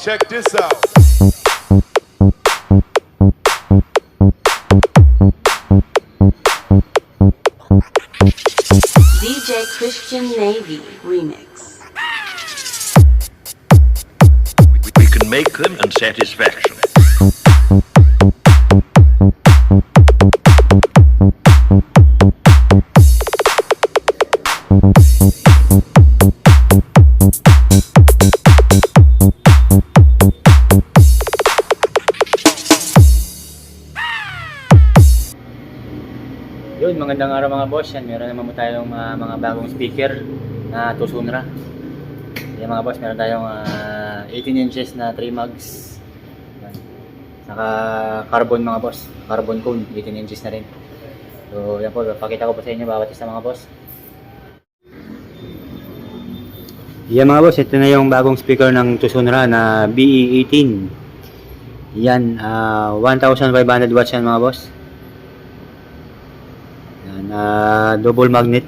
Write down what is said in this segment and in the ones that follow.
Check this out. DJ Christian Navy Remix. We can make them and satisfaction. Yun, magandang araw mga boss. Yan, meron naman tayong mga bagong speaker na Tucson-Ra. Yan mga boss, meron tayong 18 inches na 3 mags. Yan. Saka carbon mga boss, carbon cone, 18 inches na rin. So yan po, pakita ko po sa inyo bawat isa mga boss. Yan mga boss, ito na yung bagong speaker ng Tucson-Ra na BE18. Yan, 1500 watts yan mga boss. Double magnet.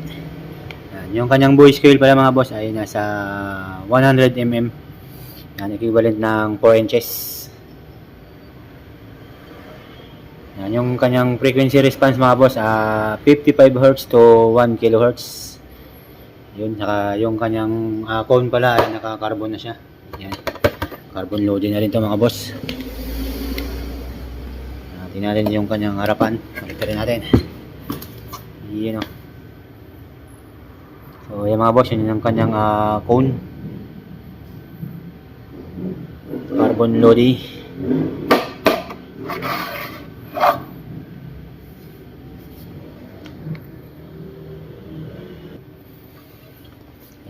Yan, yung kanyang voice coil pala mga boss ay nasa 100 mm. Yan, equivalent ng 4 inches. Yan, yung kanyang frequency response mga boss 55 Hz to 1 kHz. Yun, saka yung kanyang cone pala ay naka-carbon na siya. Yan, carbon loading na rin to mga boss. Tingnan natin yung kanyang harapan. Makita rin natin. Yun o. So yan mga boss, yun yung kanyang cone, carbon lodi.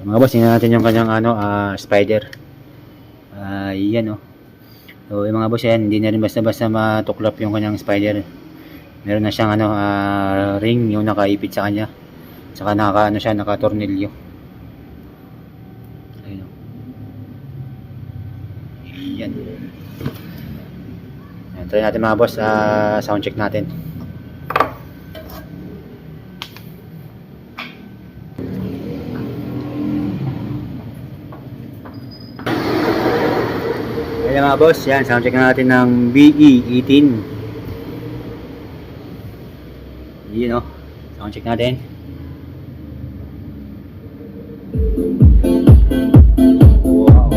Yan mga boss, tingnan natin yung kanyang spider. Yan o. So yung mga boss, yan, hindi na rin basta-basta matuklap yung kanyang spider. Meron na siyang ring yung nakaipit sa kanya. Saka naka-tornilyo. Ayun. Yan. Yan, try natin mga boss, sound check natin. Ayan mga boss, yan, sound check natin ng BE18. Yun o, sound check natin. Wow.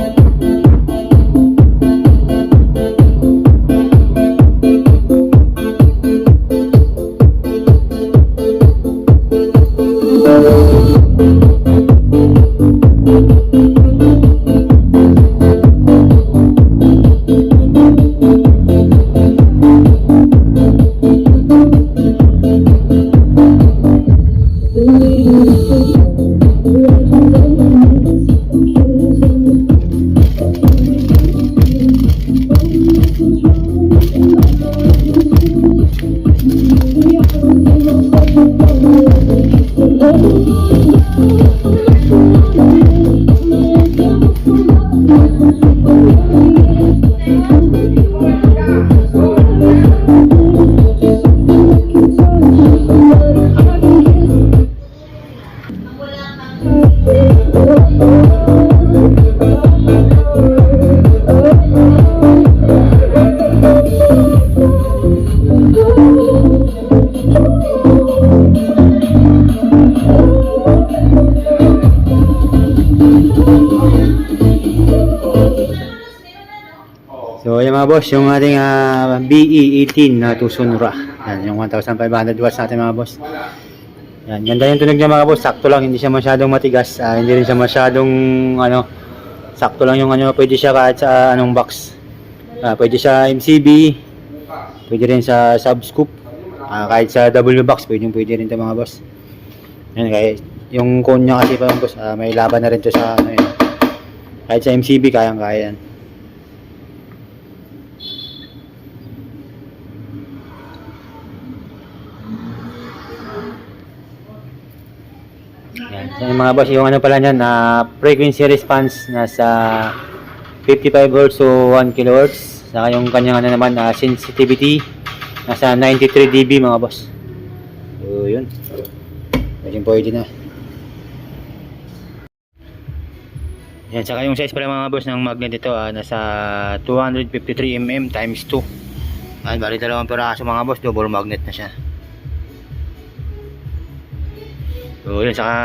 So yan mga boss, yung ating BE18 na Tucson-Ra. Yan, yung 1500 watts natin mga boss. Yan, ganda yung tunog niya mga boss, sakto lang, hindi siya masyadong matigas, hindi rin siya masyadong sakto lang yung pwede siya kahit sa anong box. Pwede sa MCB, pwede rin sa subscoop, kahit sa W box, pwede rin ito mga boss. Yan, kahit yung cone niya kasi pa boss, may laban na rin to sa kahit sa MCB kayang-kaya yan. Yan. So, mga boss, yung pala niyan frequency response nasa 55 Hz to 1 kHz. Saka yung kanyang naman sensitivity nasa 93 dB mga boss. So yun, pwede na. Yan, saka yung size pala mga boss ng magnet ito nasa 253 mm times 2. Yan, bali dalawang piraso mga boss, double magnet na siya. So yun, saka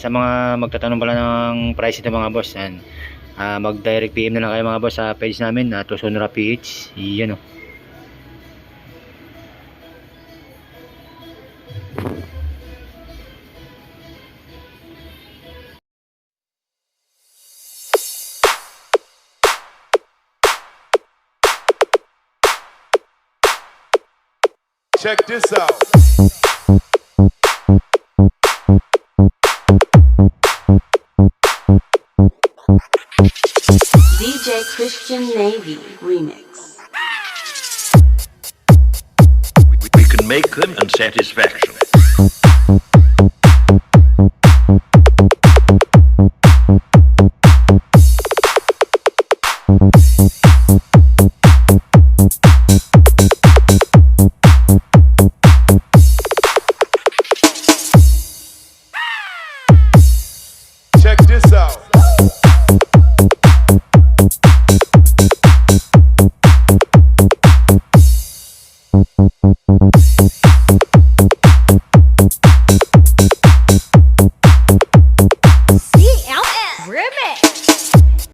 sa mga magtatanong pala ng price ito mga boss, yan, mag direct PM na lang kayo mga boss sa page namin na Tusonra PH. Yan o. Check this out. DJ Christian Navy Remix. We can make them and satisfaction. Check this out.